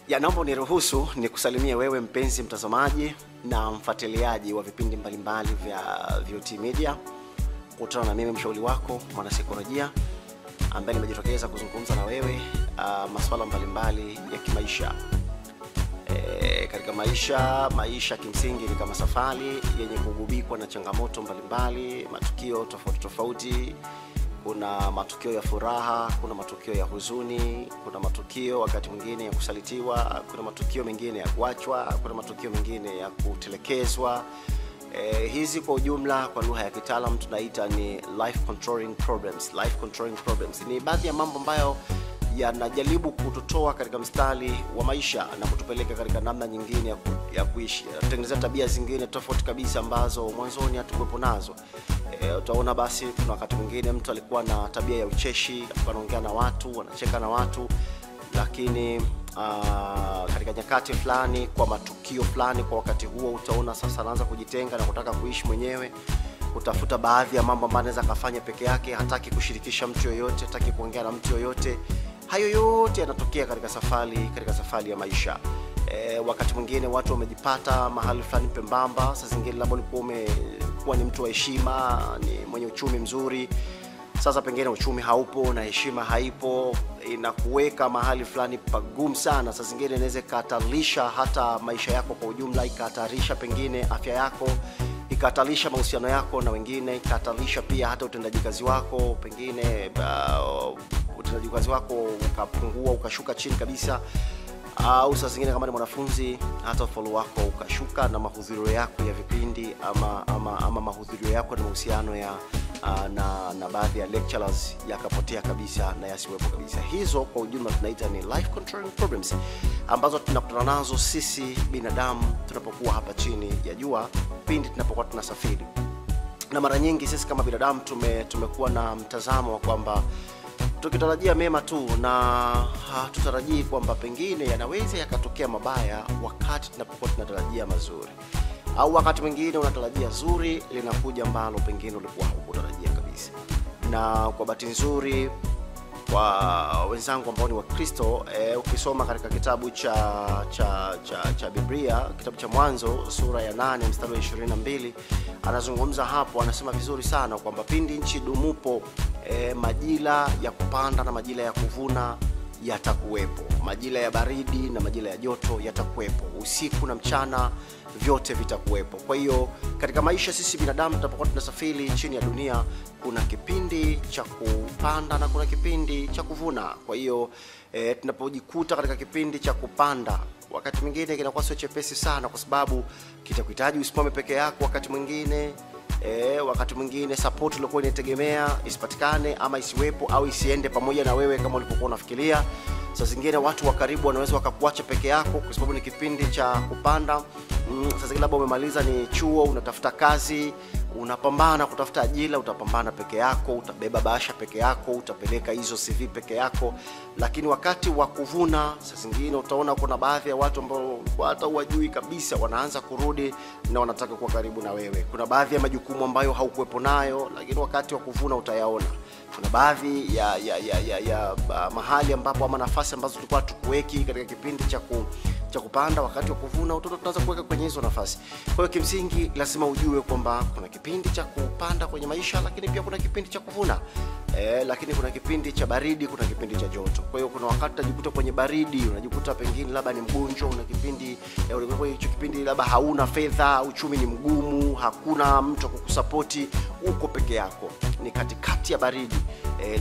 Ya, naomba niruhusu nikusalimie wewe mpenzi mtazamaji na mfuatiliaji wa vipindi mbalimbali vya VOT Media. Kutana na mimi mshauri wako mwanasaikolojia ambaye nimejitokeza kuzungumza na wewe masuala mbalimbali ya kimaisha. Katika maisha kimsingi ni kama safari yenye kugubikwa na changamoto mbalimbali, matukio tofauti. Kuna matukio ya furaha, kuna matukio ya huzuni, kuna matukio wakati mwingine ya kusalitiwa, kuna matukio mengine ya kuachwa, kuna matukio mengine ya kutelekezwa. Hizi kwa ujumla kwa lugha ya kitaalamu tunaita ni life controlling problems. Ni baadhi ya mambo ambayo yanajaribu kututoa katika mstari wa maisha na kutupeleka katika namna nyingine ya kuishi. Tutengeneza tabia zingine tofauti kabisa ambazo mwanzoni hatukuwepo nazo. Utaona basi kuna wakati mwingine mtu alikuwa na tabia ya ucheshi, anaongea na watu, anacheka na watu, lakini katika nyakati fulani, kwa matukio fulani, kwa wakati huo utaona sasa anaanza kujitenga na kutaka kuishi mwenyewe, kutafuta baadhi ya mambo ambayo anaweza kufanya peke yake, hataki kushirikisha mtu yoyote, hataki kuongea na mtu yoyote. Hayo yote yanatokea katika safari ya maisha. Wakati mwingine watu wamejipata mahali fulani pembamba, sasa zingine labda umekuwa ni mtu wa heshima, ni mwenye uchumi mzuri. Sasa pengine uchumi haupo na heshima haipo, inakuweka mahali fulani pagumu sana. Sasa zingine inaweza ikahatarisha hata maisha yako kwa ujumla, ikahatarisha pengine afya yako, ikahatarisha mahusiano yako na wengine, ikahatarisha pia hata utendaji kazi wako, pengine utendaji kazi wako ukapungua, ukashuka chini kabisa. Au sasa zingine kama ni mwanafunzi, hata follow wako ukashuka, na mahudhurio yako ya vipindi ama mahudhurio yako na mahusiano ya na baadhi ya lecturers yakapotea kabisa na yasiwepo kabisa. Hizo kwa ujumla tunaita ni life controlling problems ambazo tunakutana nazo sisi binadamu tunapokuwa hapa chini ya jua pindi tunapokuwa tunasafiri. Na mara nyingi sisi kama binadamu tumekuwa na mtazamo wa kwamba tukitarajia mema tu na hatutarajii kwamba pengine yanaweza yakatokea mabaya wakati tunapokuwa tunatarajia mazuri. Au wakati mwingine unatarajia zuri linakuja ambalo pengine ulikuwa hukutarajia kabisa. Na kwa bahati nzuri kwa wenzangu ambao ni Wakristo, ukisoma katika kitabu cha Biblia, kitabu cha Mwanzo sura ya 8 mstari wa 22, anazungumza hapo, anasema vizuri sana kwamba pindi nchi dumupo, majira ya kupanda na majira ya kuvuna yatakuwepo, majira ya baridi na majira ya joto yatakuwepo, usiku na mchana vyote vitakuwepo. Kwa hiyo katika maisha sisi binadamu tunapokuwa tunasafiri chini ya dunia, kuna kipindi cha kupanda na kuna kipindi cha kuvuna. Kwa hiyo tunapojikuta katika kipindi cha kupanda, wakati mwingine kinakuwa sio chepesi sana, kwa sababu kitakuhitaji usimame peke yako wakati mwingine. Wakati mwingine support ulikuwa unategemea isipatikane ama isiwepo au isiende pamoja na wewe kama ulipokuwa unafikiria. Sasa zingine watu wa karibu wanaweza wakakuacha peke yako kwa sababu ni kipindi cha kupanda. Sasa labda umemaliza ni chuo, unatafuta kazi, unapambana kutafuta ajira, utapambana peke yako, utabeba bahasha peke yako, utapeleka hizo CV peke yako. Lakini wakati wa kuvuna, sasa zingine utaona kuna baadhi ya watu ambao hata hujui kabisa wanaanza kurudi na wanataka kuwa karibu na wewe. Kuna baadhi ya majukumu ambayo haukuwepo nayo, lakini wakati wa kuvuna utayaona. Kuna baadhi ya mahali ambapo ama nafasi ambazo tulikuwa tukuweki katika kipindi cha kupanda, wakati wa kuvuna tunaanza kuweka kwenye hizo nafasi. Kwa hiyo kimsingi lazima ujue kwamba kuna kipindi cha kupanda kwenye maisha, lakini pia kuna kipindi cha kuvuna. Lakini kuna kipindi cha baridi, kuna kipindi cha joto. Kwa hiyo kuna wakati unajikuta kwenye baridi, unajikuta pengine labda ni mgonjwa, una kipindi hicho kipindi labda hauna fedha, uchumi ni mgumu, hakuna mtu kukusapoti, uko peke yako, ni katikati ya baridi.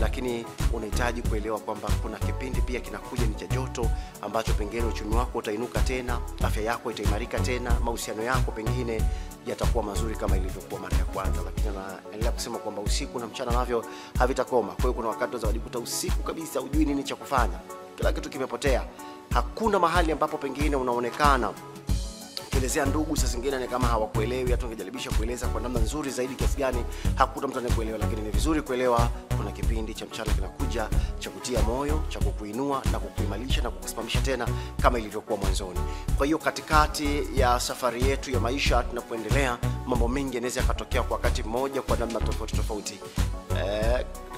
Lakini unahitaji kuelewa kwamba kuna kipindi pia kinakuja ni cha joto, ambacho pengine uchumi wako utainuka tena, afya yako itaimarika tena, mahusiano yako pengine yatakuwa mazuri kama ilivyokuwa mara ya kwanza. Lakini naendelea kusema kwamba usiku na mchana navyo havitakoma. Kwa hiyo kuna wakati unaweza kujikuta usiku kabisa hujui nini cha kufanya, kila kitu kimepotea, hakuna mahali ambapo pengine unaonekana. Kuelezea ndugu sasa zingine ni kama hawakuelewi, hata ungejaribisha kueleza kwa namna nzuri zaidi kiasi gani, hakuna mtu anayekuelewa. Lakini ni vizuri kuelewa kuna kipindi cha mchana kinakuja cha kutia moyo, cha kukuinua na kukuimarisha na kukusimamisha tena kama ilivyokuwa mwanzoni. Kwa hiyo katikati ya safari yetu ya maisha tunapoendelea, mambo mengi yanaweza yakatokea kwa wakati mmoja kwa namna tofauti.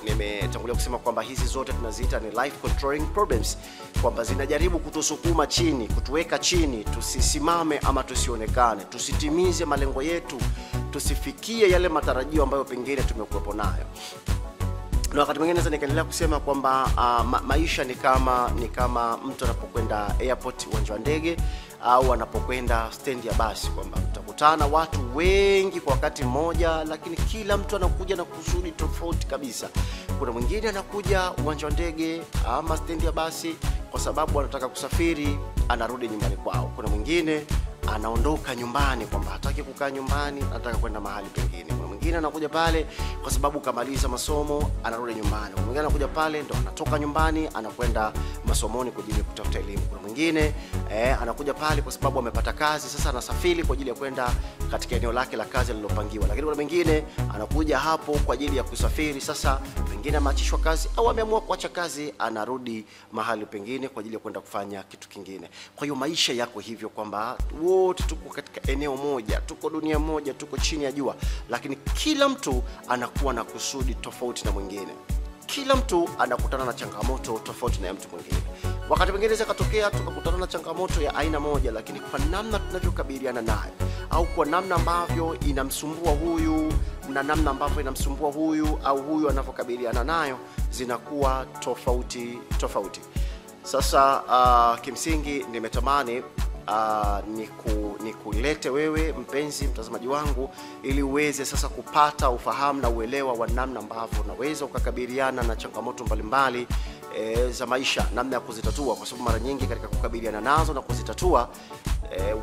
nimetangulia kusema kwamba hizi zote tunaziita ni life controlling problems, kwamba zinajaribu kutusukuma chini, kutuweka chini, tusisimame ama tusionekane, tusitimize malengo yetu, tusifikie yale matarajio ambayo pengine tumekuwepo nayo. Na wakati mwingine naweza nikaendelea kusema kwamba maisha ni kama mtu anapokwenda airport, uwanja wa ndege, au anapokwenda stand ya basi, kwamba utakutana watu wengi kwa wakati mmoja, lakini kila mtu anakuja na kusudi tofauti kabisa. Kuna mwingine anakuja uwanja wa ndege ama stand ya basi kwa sababu anataka kusafiri, anarudi nyumbani kwao. Kuna mwingine anaondoka nyumbani kwamba hataki kukaa nyumbani, anataka kwenda mahali pengine. Kuna mwingine anakuja pale kwa sababu kamaliza masomo, anarudi nyumbani. Kuna mwingine anakuja pale ndo anatoka nyumbani anakwenda masomoni kwa ajili ya kutafuta elimu. Kuna mwingine anakuja pale kwa sababu amepata kazi, sasa anasafiri kwa ajili ya kwenda katika eneo lake la kazi alilopangiwa. Lakini kuna mwingine anakuja hapo kwa ajili ya kusafiri, sasa pengine ameachishwa kazi au ameamua kuacha kazi, anarudi mahali pengine kwa ajili ya kwenda kufanya kitu kingine. Kwa hiyo maisha yako hivyo kwamba wote tuko katika eneo moja, tuko dunia moja, tuko chini ya jua, lakini kila mtu anakuwa na kusudi tofauti na mwingine. Kila mtu anakutana na changamoto tofauti na mtu mwingine. Wakati mwingine zikatokea tukakutana na changamoto ya aina moja, lakini kwa namna tunavyokabiliana nayo, au kwa namna ambavyo inamsumbua huyu na namna ambavyo inamsumbua huyu, au huyu anavyokabiliana nayo, zinakuwa tofauti. Sasa kimsingi nimetamani nikulete wewe mpenzi mtazamaji wangu, ili uweze sasa kupata ufahamu na uelewa wa namna ambavyo unaweza ukakabiliana na changamoto mbalimbali za maisha, namna ya kuzitatua, kwa sababu mara nyingi katika kukabiliana nazo na kuzitatua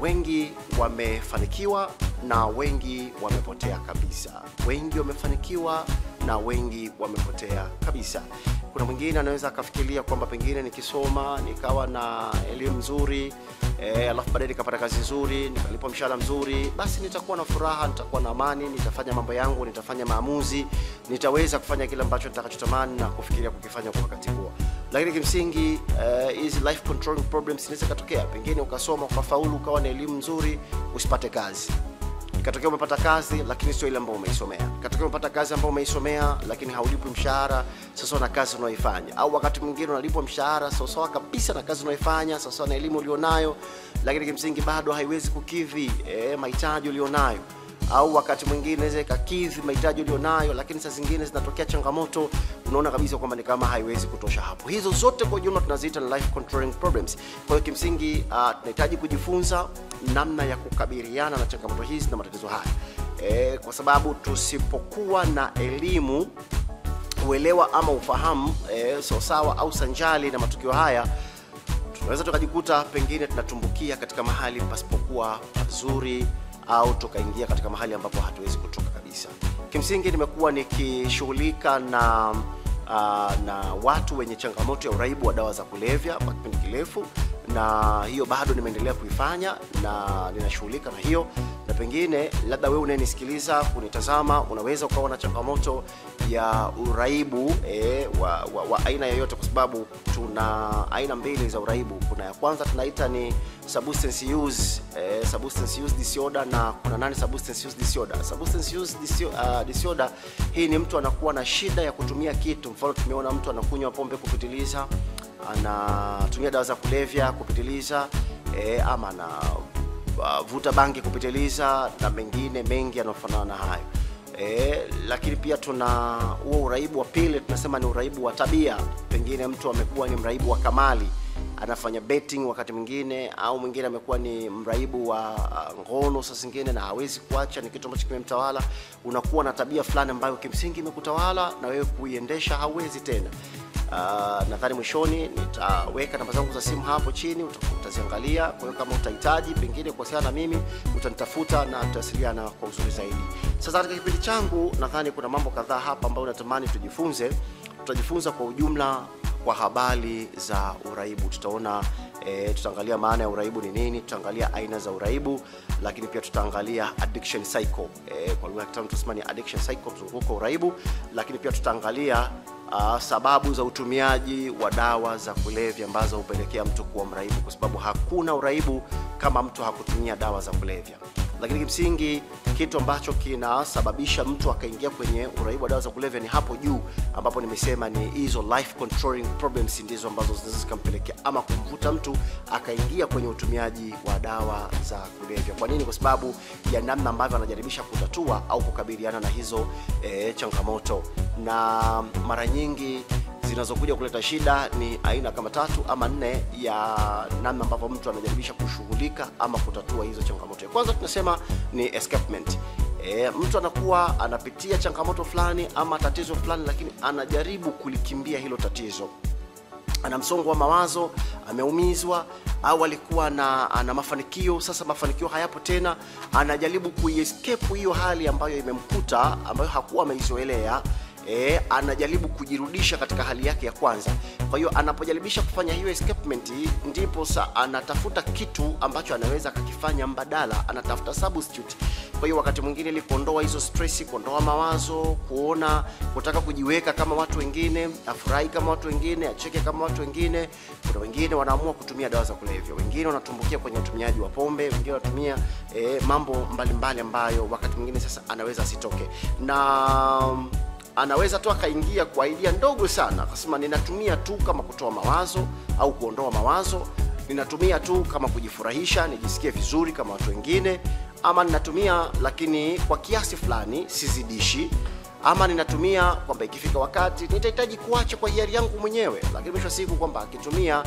wengi wamefanikiwa na wengi wamepotea kabisa. Wengi wamefanikiwa na wengi wamepotea kabisa. Kuna mwingine anaweza akafikiria kwamba pengine nikisoma nikawa na elimu nzuri, alafu baadaye nikapata kazi nzuri, nikalipwa mshahara mzuri, basi nitakuwa na furaha, nitakuwa na amani, nitafanya mambo yangu, nitafanya maamuzi, nitaweza kufanya kile ambacho nitakachotamani na kufikiria kukifanya kwa wakati huo. Lakini kimsingi hizi life controlling problems zinaweza kutokea. Pengine ukasoma ukafaulu, ukawa na elimu nzuri, usipate kazi. Ikatokea umepata kazi lakini sio ile ambayo umeisomea. Ikatokea umepata kazi ambayo umeisomea lakini haulipwi mshahara sasa na kazi unayoifanya. Au wakati mwingine unalipwa mshahara sawa kabisa na kazi unayoifanya, sasa na elimu ulionayo, lakini kimsingi bado haiwezi kukidhi mahitaji ulionayo. Au wakati mwingine inaweza ikakidhi mahitaji ulionayo, lakini saa zingine zinatokea changamoto, unaona kabisa kwamba ni kama haiwezi kutosha hapo. Hizo zote kwa jumla tunaziita life controlling problems. Kwa hiyo kimsingi tunahitaji kujifunza namna ya kukabiliana na changamoto hizi na matatizo haya. Kwa sababu tusipokuwa na elimu, uelewa ama ufahamu sawa au sanjali na matukio haya, tunaweza tukajikuta pengine tunatumbukia katika mahali pasipokuwa pazuri, au tukaingia katika mahali ambapo hatuwezi kutoka kabisa. Kimsingi nimekuwa nikishughulika na watu wenye changamoto ya uraibu wa dawa za kulevya kwa kipindi kirefu, na hiyo bado nimeendelea kuifanya na ninashughulika na hiyo. Na pengine labda wewe unayenisikiliza, kunitazama, unaweza ukawa na changamoto ya uraibu wa aina yoyote, kwa sababu tuna aina mbili za uraibu. Kuna ya kwanza tunaita ni substance use disorder, na kuna non-substance use disorder. Substance use disorder, hii ni mtu anakuwa na shida ya kutumia kitu. Mfano tumeona mtu anakunywa pombe kupitiliza, anatumia dawa za kulevya kupitiliza, ama na vuta bangi kupitiliza, na mengine mengi yanayofanana na hayo. Lakini pia tuna huo uraibu wa pili, tunasema ni uraibu wa tabia. Pengine mtu amekuwa ni mraibu wa kamali, anafanya betting wakati mwingine, au mwingine amekuwa ni mraibu wa ngono saa zingine na hawezi kuacha, ni kitu ambacho kimemtawala. Unakuwa na tabia fulani ambayo kimsingi imekutawala na wewe kuiendesha hauwezi tena. Nadhani mwishoni nitaweka namba zangu za simu hapo chini, utaziangalia. Kwa hiyo kama utahitaji pengine kuwasiliana na mimi, utanitafuta na tutawasiliana kwa uzuri zaidi. Sasa katika kipindi changu nadhani kuna mambo kadhaa hapa ambayo natamani tujifunze. Tutajifunza kwa ujumla kwa habari za uraibu. Tutaangalia maana ya uraibu ni nini, tutaangalia aina za uraibu, lakini pia tutaangalia addiction cycle. Kwa lugha ya kitaalamu tunasema addiction cycle, mzunguko wa uraibu. Lakini pia tutaangalia sababu za utumiaji wa dawa za kulevya ambazo hupelekea mtu kuwa mraibu, kwa sababu hakuna uraibu kama mtu hakutumia dawa za kulevya. Lakini kimsingi kitu ambacho kinasababisha mtu akaingia kwenye uraibu wa dawa za kulevya ni hapo juu, ambapo nimesema ni hizo life controlling problems ndizo ambazo zinaweza zikampelekea ama kumvuta mtu akaingia kwenye utumiaji wa dawa za kulevya. Kwa nini? Kwa sababu ya namna ambavyo anajaribisha kutatua au kukabiliana na hizo changamoto. Na mara nyingi zinazokuja kuleta shida ni aina kama 3 ama 4 ya namna ambavyo mtu anajaribisha kushughulika ama kutatua hizo changamoto. Kwanza tunasema ni escapement. Mtu anakuwa anapitia changamoto fulani ama tatizo fulani, lakini anajaribu kulikimbia hilo tatizo. Ana msongo wa mawazo, ameumizwa, au alikuwa ana mafanikio, sasa mafanikio hayapo tena, anajaribu kuescape hiyo hali ambayo imemkuta, ambayo hakuwa ameizoelea. Anajaribu kujirudisha katika hali yake ya kwanza. Kwa hiyo anapojaribisha kufanya hiyo escapement, ndipo anatafuta kitu ambacho anaweza akakifanya mbadala, anatafuta substitute. Kwa hiyo wakati mwingine ili kuondoa hizo stress, kuondoa mawazo, kutaka kujiweka kama watu wengine, afurahi kama watu wengine, acheke kama watu wengine, kuna wengine wanaamua kutumia dawa za kulevya, wengine wanatumbukia kwenye utumiaji wa pombe, wengine wanatumia mambo mbalimbali ambayo wakati mwingine sasa anaweza asitoke. Na anaweza tu akaingia kwa idea ndogo sana, akasema ninatumia tu kama kutoa mawazo au kuondoa mawazo, ninatumia tu kama kujifurahisha, nijisikie vizuri kama watu wengine, ama ninatumia lakini kwa kiasi fulani, sizidishi, ama ninatumia kwamba ikifika wakati nitahitaji kuacha kwa hiari yangu mwenyewe. Lakini mwisho siku kwamba akitumia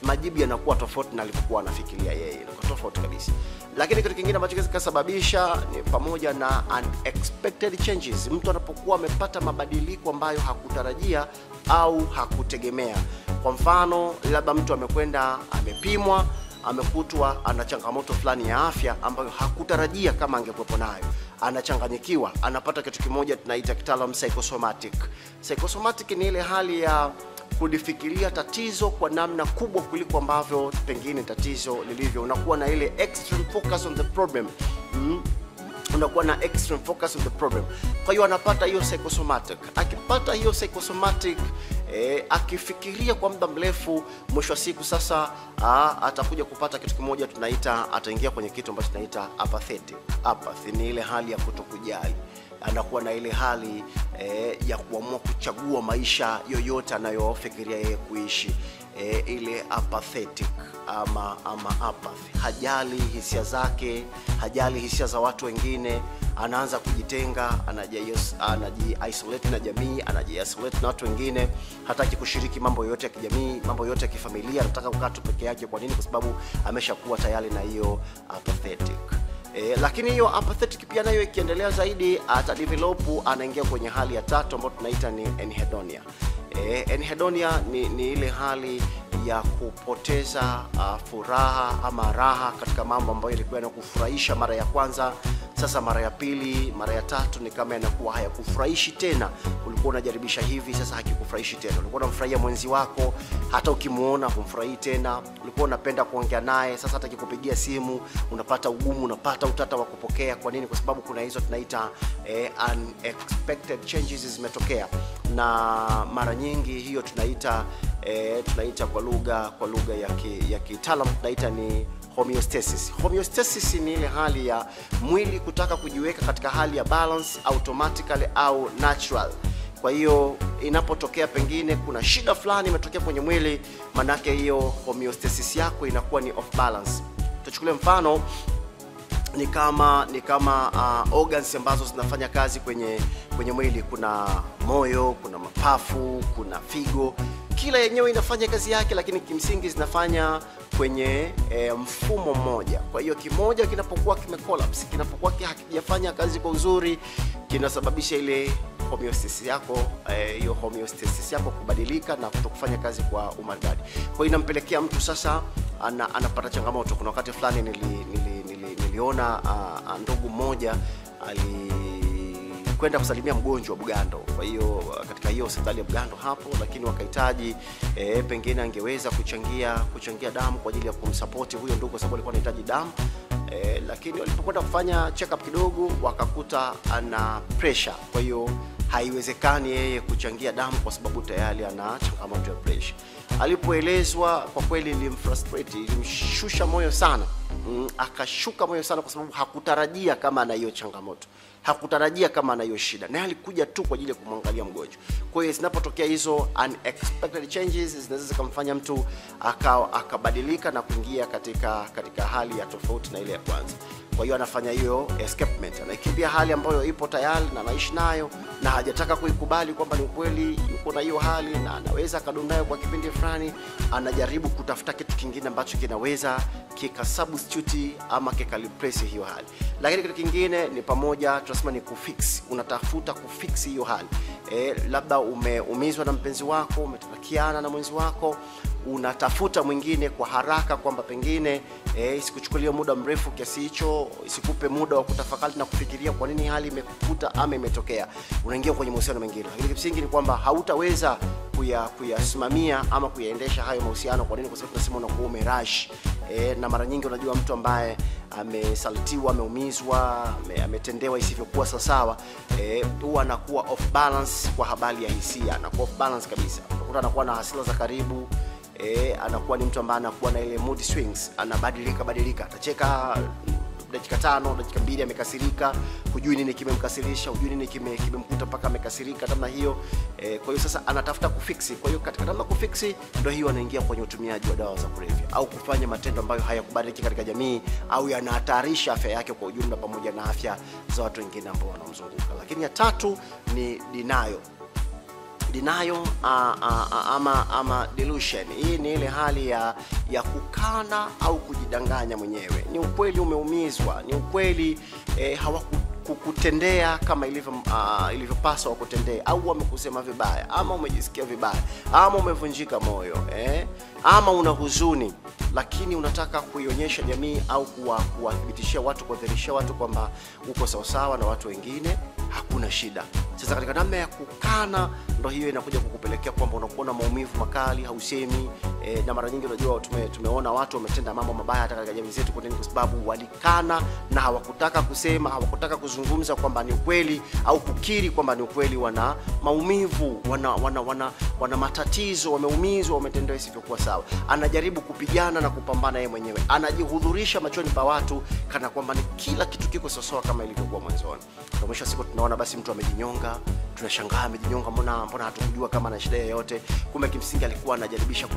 majibu yanakuwa tofauti na alivyokuwa anafikiria yeye, inakuwa tofauti kabisa. Lakini kitu kingine ambacho kinasababisha ni pamoja na unexpected changes. Mtu anapokuwa amepata mabadiliko ambayo hakutarajia au hakutegemea. Kwa mfano, labda mtu amekwenda amepimwa, amekutwa ana changamoto fulani ya afya ambayo hakutarajia kama angekuwepo nayo. Anachanganyikiwa, anapata kitu kimoja tunaita kitaalamu psychosomatic. Psychosomatic ni ile hali ya kulifikiria tatizo kwa namna kubwa kuliko ambavyo pengine tatizo lilivyo. Unakuwa na ile extreme focus on the problem. Unakuwa na extreme focus on the problem. Kwa hiyo anapata hiyo psychosomatic. Akipata hiyo psychosomatic, akifikiria kwa muda mrefu, mwisho wa siku sasa atakuja kupata kitu kimoja tunaita, ataingia kwenye kitu ambacho tunaita apathetic. Apathy ni ile hali ya kutokujali. Anakuwa na ile hali ya kuamua kuchagua maisha yoyote anayofikiria yeye kuishi. Ile apathetic ama apathy. Hajali hisia zake, hajali hisia za watu wengine, anaanza kujitenga, anaji-isolate na jamii, anaji-isolate na watu wengine, hataki kushiriki mambo yote ya kijamii, mambo yote ya kifamilia, anataka kukaa tu peke yake. Kwa nini? Kwa sababu ameshakuwa tayari na hiyo apathetic. Lakini hiyo apathetic pia nayo ikiendelea zaidi, atadevelop, anaingia kwenye hali ya 3 ambayo tunaita ni anhedonia. Anhedonia ni ile hali ya kupoteza furaha ama raha katika mambo ambayo ilikuwa yanakufurahisha mara ya kwanza. Sasa mara ya pili, mara ya 3 ni kama yanakuwa hayakufurahishi tena. Ulikuwa unajaribisha hivi, sasa hakikufurahishi tena. Ulikuwa unamfurahia mwenzi wako, hata ukimuona humfurahii tena. Ulikuwa unapenda kuongea naye, sasa hata akikupigia simu unapata ugumu, unapata utata wa kupokea. Kwa nini? Kwa sababu kuna hizo tunaita unexpected changes zimetokea. Na mara nyingi hiyo tunaita kwa lugha ya kitaalamu tunaita ni homeostasis. Homeostasis ni ile hali ya mwili kutaka kujiweka katika hali ya balance automatically au natural. Kwa hiyo inapotokea pengine kuna shida fulani imetokea kwenye mwili, manake hiyo homeostasis yako inakuwa ni off balance. Tuchukulie mfano, ni kama organs ambazo zinafanya kazi kwenye mwili. Kuna moyo, kuna mapafu, kuna figo. Kila yenyewe inafanya kazi yake, lakini kimsingi zinafanya kwenye mfumo mmoja. Kwa hiyo kimoja kinapokuwa kimecollapse, kinapokuwa hakijafanya kazi kwa uzuri, kinasababisha ile homeostasis yako kubadilika na kutokufanya kazi kwa umaridadi. Kwa hiyo inampelekea mtu sasa anapata changamoto. Kuna wakati fulani niliona ndugu mmoja alikwenda kusalimia mgonjwa wa Bugando. Kwa hiyo katika hiyo hospitali ya Bugando hapo, lakini wakahitaji pengine angeweza kuchangia damu kwa ajili ya kumsupport huyo ndugu, kwa sababu alikuwa anahitaji damu. Lakini walipokwenda kufanya check up kidogo, wakakuta ana pressure. Kwa hiyo haiwezekani yeye kuchangia damu kwa sababu tayari ana changamoto ya pressure. Alipoelezwa, kwa kweli ilimfrustrate, ilimshusha moyo sana. akashuka moyo sana, kwa sababu hakutarajia kama ana hiyo changamoto, hakutarajia kama ana hiyo shida, na alikuja tu kwa ajili ya kumwangalia mgonjwa. Kwa hiyo zinapotokea hizo unexpected changes, zinaweza kumfanya mtu akabadilika na kuingia katika hali ya tofauti na ile ya kwanza. Kwa hiyo anafanya hiyo escapement, anakimbia hali ambayo ipo tayari na anaishi nayo, na hajataka kuikubali kwamba ni ukweli yuko na hiyo hali na anaweza akadundayo kwa kipindi fulani. Anajaribu kutafuta kitu kingine ambacho kinaweza kikasubstitute ama kikalipress hiyo hali. Lakini kitu kingine ni pamoja, tunasema ni kufix. Unatafuta kufix hiyo hali. Labda umeumizwa na mpenzi wako, umetarakiana na mwenzi wako, unatafuta mwingine kwa haraka, kwamba pengine isikuchukulie muda mrefu kiasi hicho, isikupe muda wa kutafakari na kufikiria kwa nini hali imekukuta ama imetokea. Unaingia kwenye mahusiano mengine. Lakini kimsingi ni kwamba hautaweza kuyasimamia ama kuyaendesha hayo mahusiano. Kwa nini? Kwa sababu tunasema unakuwa umerush. Na mara nyingi unajua mtu ambaye amesalitiwa, ameumizwa, ametendewa isivyokuwa sawa, huwa anakuwa off balance kwa habari ya hisia, anakuwa off balance kabisa. Unakuta anakuwa na hasira za karibu, anakuwa ni mtu ambaye anakuwa na ile mood swings, anabadilika, atacheka dakika 5, dakika 2 amekasirika, hujui nini kimemkasirisha, hujui nini kimemkuta mpaka amekasirika namna hiyo. Kwa hiyo sasa anatafuta kufiksi. Kwa hiyo katika namna kufiksi ndio hiyo anaingia kwenye utumiaji wa dawa za kulevya au kufanya matendo ambayo hayakubaliki katika jamii au yanahatarisha afya yake kwa ujumla pamoja na afya za watu wengine ambao wanamzunguka. Lakini ya tatu ni denial ama delusion. Hii ni ile hali ya kukana au kujidanganya mwenyewe. Ni ukweli umeumizwa, ni ukweli hawakukutendea kama ilivyopaswa kutendea, au wamekusema vibaya, ama umejisikia vibaya, ama umevunjika moyo, ama una huzuni, lakini unataka kuionyesha jamii au kuwathibitishia watu, kuwadhihirisha watu kwamba uko sawa na watu wengine, hakuna shida. Sasa katika namna ya kukana ndio hiyo inakuja kukupelekea kwamba unakuwa na maumivu makali, hausemi. Na mara nyingi unajua tumeona watu wametenda mambo mabaya hata katika jamii zetu kwa sababu walikana na hawakutaka kusema, hawakutaka kuzungumza kwamba ni ukweli au kukiri kwamba ni ukweli wana maumivu, wana matatizo, wameumizwa, wametendewa isivyokuwa sawa. Anajaribu kupigana na kupambana yeye mwenyewe. Anajihudhurisha machoni pa watu kana kwamba ni kila kitu kiko sawa kama ilivyokuwa mwanzoni. Kwa mwisho siku tunaona basi mtu amejinyonga, tunashangaa amejinyonga, mbona hatukujua kama ana shida yoyote. Kumbe kimsingi alikuwa anajaribisha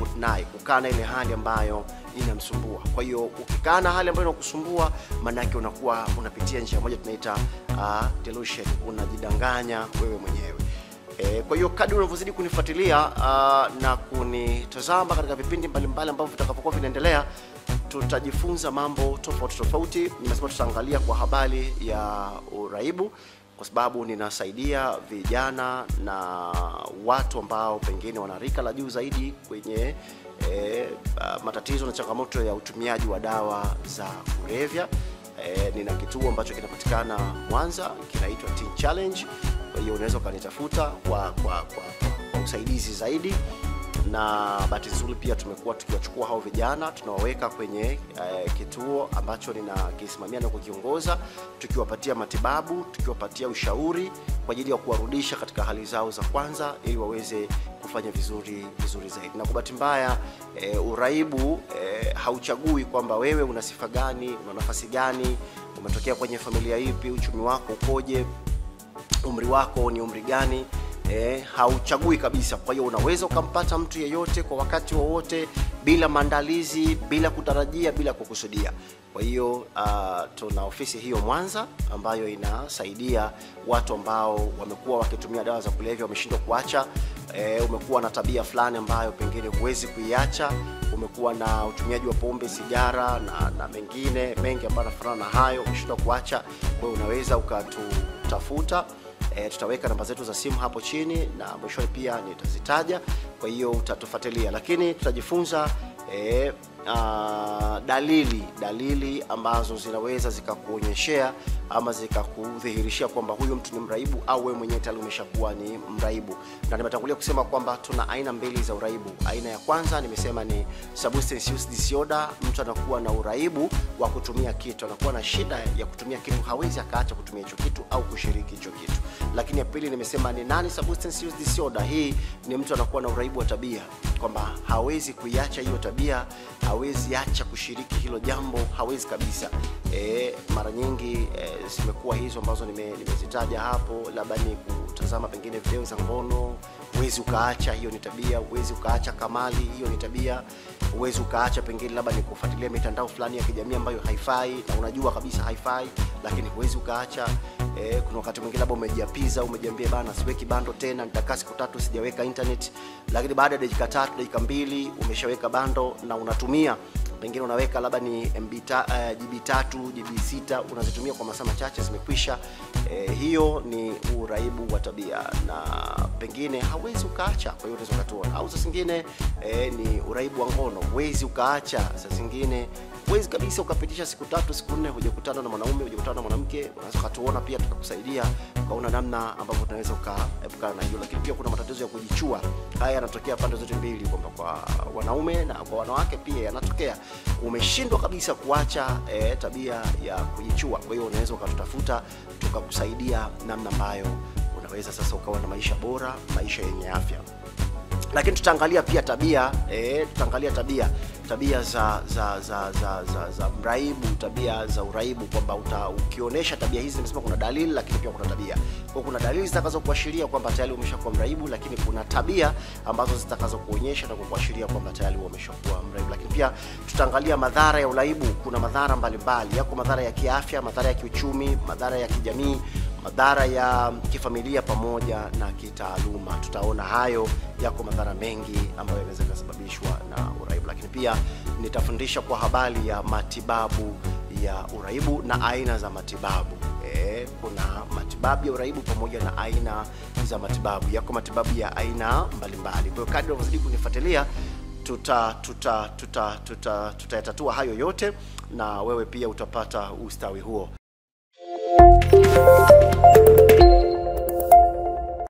kukana ile hali ambayo inamsumbua. Kwa hiyo ukikana hali ambayo inakusumbua, maana yake unakuwa unapitia njia moja tunaita delusion, unajidanganya wewe mwenyewe. Kwa hiyo kadri unavyozidi kunifuatilia na kunitazama katika vipindi mbalimbali ambavyo vitakapokuwa vinaendelea, tutajifunza mambo tofauti. Nimesema tutaangalia kwa habari ya uraibu, kwa sababu ninasaidia vijana na watu ambao pengine wana rika la juu zaidi kwenye matatizo na changamoto ya utumiaji wa dawa za kulevya. Nina kituo ambacho kinapatikana Mwanza, kinaitwa Teen Challenge. Kwa hiyo unaweza kanitafuta kwa usaidizi zaidi. Na bahati nzuri pia tumekuwa tukiwachukua hao vijana, tunawaweka kwenye kituo ambacho ninakisimamia na kukiongoza, tukiwapatia matibabu, tukiwapatia ushauri kwa ajili ya kuwarudisha katika hali zao za kwanza ili waweze kufanya vizuri zaidi. Na kwa bahati mbaya uraibu hauchagui kwamba wewe una sifa gani, una nafasi gani, umetokea kwenye familia ipi, uchumi wako ukoje, umri wako ni umri gani. Hauchagui kabisa. Kwa hiyo unaweza ukampata mtu yeyote kwa wakati wowote, bila maandalizi, bila kutarajia, bila kukusudia. Kwa hiyo tuna ofisi hiyo Mwanza ambayo inasaidia watu ambao wamekuwa wakitumia dawa za kulevya, wameshindwa kuacha. Umekuwa na tabia fulani ambayo pengine huwezi kuiacha, umekuwa na utumiaji wa pombe, sigara na mengine mengi ambayo yanafanana na hayo, umeshindwa kuacha. Kwa hiyo unaweza ukatutafuta. Tutaweka namba zetu za simu hapo chini na mwisho pia nitazitaja. Kwa hiyo utatufuatilia, lakini tutajifunza dalili ambazo zinaweza zikakuonyeshea ama zikakudhihirishia kwamba huyo mtu ni mraibu au wewe mwenyewe tayari umeshakuwa ni mraibu. Na nimetangulia kusema kwamba tuna aina mbili za uraibu. Aina ya kwanza nimesema ni substance use disorder. Mtu anakuwa na uraibu wa kutumia kitu, anakuwa na shida ya kutumia kitu, hawezi akaacha kutumia hicho kitu au kushiriki hicho kitu. Lakini ya pili nimesema ni non substance use disorder. Hii ni mtu anakuwa na uraibu wa tabia, kwamba hawezi kuiacha hiyo tabia, hawezi acha kushiriki hilo jambo, hawezi kabisa. Mara nyingi zimekuwa hizo ambazo nimezitaja hapo, labda ni kutazama pengine video za ngono, huwezi ukaacha, hiyo ni tabia. Huwezi ukaacha kamali, hiyo ni tabia. Huwezi ukaacha pengine labda ni kufuatilia mitandao fulani ya kijamii ambayo haifai na unajua kabisa haifai, lakini huwezi ukaacha. Kuna wakati mwingine labda umejiapiza, umejiambia bana siweki bando tena, nitakaa siku 3 sijaweka internet, lakini baada ya dakika 3 dakika 2 umeshaweka bando na unatumia. Pengine unaweka labda ni GB 3 GB 6 unazitumia kwa masaa machache, zimekwisha. Hiyo ni uraibu wa tabia na pengine hauwezi ukaacha. Kwa hiyo unaweza kutuona. Au saa zingine ni uraibu wa ngono, huwezi ukaacha. Saa zingine huwezi kabisa ukapitisha siku 3 siku 4 hujakutana na mwanaume, hujakutana na mwanamke. Unaweza kutuona pia, tukakusaidia kaona namna ambavyo tunaweza kuepukana na hiyo. Lakini pia kuna matatizo ya kujichua. Haya yanatokea pande zote mbili, kwamba kwa wanaume na kwa wanawake pia yanatokea. Umeshindwa kabisa kuacha tabia ya kujichua. Kwa hiyo unaweza ukatutafuta tukakusaidia namna ambayo unaweza sasa ukawa na maisha bora, maisha yenye afya. Lakini tutaangalia pia tabia, tutaangalia tabia za mraibu, tabia za uraibu, kwamba ukionyesha tabia hizi, nimesema kuna dalili lakini pia kuna tabia. Kwa kuna dalili zitakazokuashiria kwamba tayari umeshakuwa mraibu, lakini kuna tabia ambazo zitakazokuonyesha na kukuashiria kwamba tayari umeshakuwa mraibu. Lakini pia tutaangalia madhara ya uraibu. Kuna madhara mbalimbali, yako madhara ya kiafya, madhara ya kiuchumi, madhara ya kijamii, madhara ya kifamilia pamoja na kitaaluma. Tutaona hayo, yako madhara mengi ambayo yanaweza kusababishwa na uraibu. Lakini pia nitafundisha kwa habari ya matibabu ya uraibu na aina za matibabu. Kuna matibabu ya uraibu pamoja na aina za matibabu. Yako matibabu ya aina mbalimbali. Kwa hiyo kadri unavyozidi kunifuatilia tutayatatua hayo yote na wewe pia utapata ustawi huo.